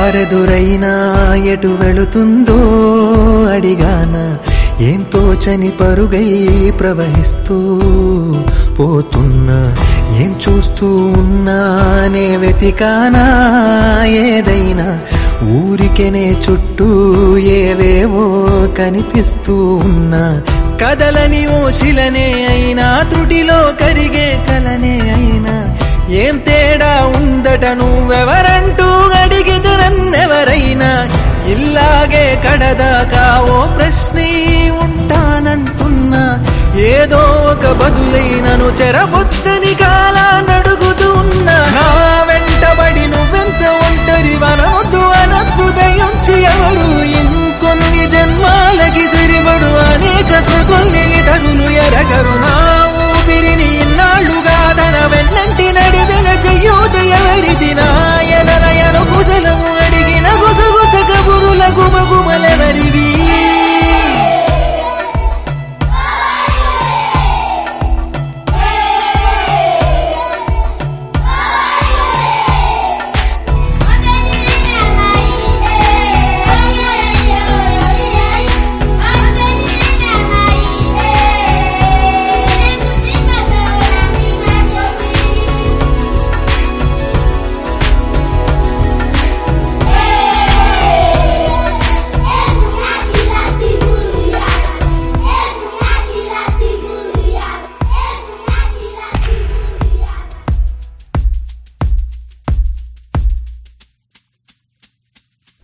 దారెదురైనా ఎటు వెళుతుందో అడిగాన ఏం తోచని పరుగై ప్రవహిస్తూ పోతున్నా ఏం చూస్తూ ఉన్నానే వెతికానా ఏదైనా ఊరికెనే చుట్టూ ఏవేవో కనిపిస్తూ ఉన్నా కదలని ఓ శిలనే అయినా త్రుటిలో కరిగే కలనే అయినా ఏం తేడా ఉందట నువ్వెవరంటూ అడిగిదు నన్నెవరైనా ఇల్లాగే కడదాకా ఓ ప్రశ్నే ఉంటానంటున్నా ఏదో ఒక బదులైనను చెరబొద్దని కాలానడుగుతూ ఉన్నా నా వెంటబడి నువ్వెంత ఒంటరి వనవద్దు అనద్దు దయించి ఎవరు ఇంకొన్ని జన్మాలకి సరిపడు అనేక స్మృతుల్ని తగులు ఎరగరు నా ఊపిరిని ఇన్నాళ్లుగా తన వెన్నంటి నడిపిన చెయ్యూత ఎవరిది నాయనలయను కుశలము అడిగిన గుసగుస కబురుల గుమగుమలెవరివి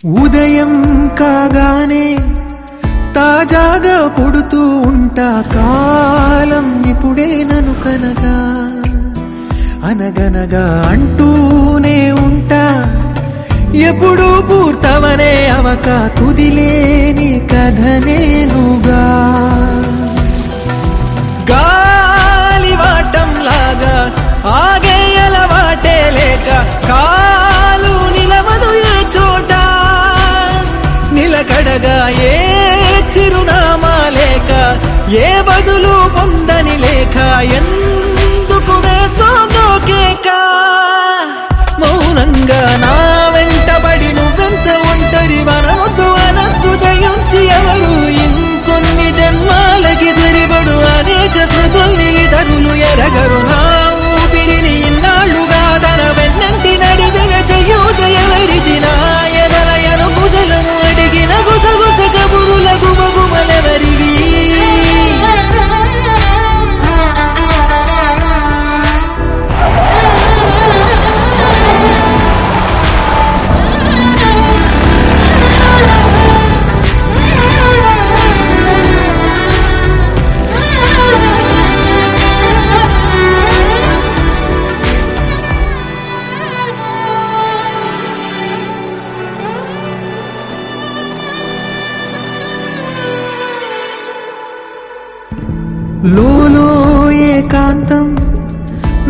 ఉదయం కాగానే తాజాగా పుడుతూ ఉంటా కాలం ఇప్పుడే నన్ను కనగా అనగనగా అంటూనే ఉంటా ఎప్పుడూ పూర్తవనే అవక తుదిలేని కథనేనుగా గాలివాటంలాగా ఆగే అలవాటే లేక కాలు నిలవదు ఏ చోట నిలకడగా ఏ చిరునామా లేక ఏ బదులు పొందని లేక ఎందుకు వేస్తోందో కేక మౌనంగా నా వెంటబడి నువ్వెంత ఒంటరి వనవద్దు అనద్దు దయించి ఎవరు ఇంకొన్ని జన్మాలకి సరిపడు అనేక స్మృతుల్ని తగులు ఎరగరు నా ఊపిరిని ఇన్నాళ్లుగా తన వెన్నంటి నడిపిన చెయ్యూత ఎవరిది నాయనలయను కుశలము అడిగిన గుసగుస కబురుల గుమగుమలెవరివి లోలో ఏకాంతం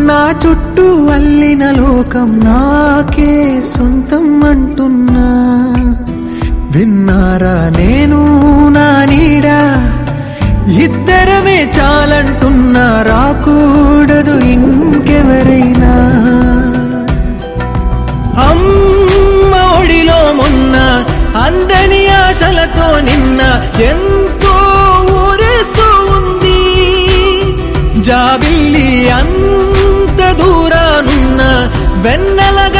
నా చుట్టూ అల్లిన లోకం నాకే సొంతం అంటున్నా విన్నారా నేను నా నీడా ఇద్దరమే చాలంటున్నా రాకూడదు ఇంకెవరైనా అమ్మ ఒడిలో మొన్న అందని ఆశలతో నిన్న ఎంతో ఊరేస్తూ ఉంది జాబిల్లి అంత దూరానున్న వెన్నెలగా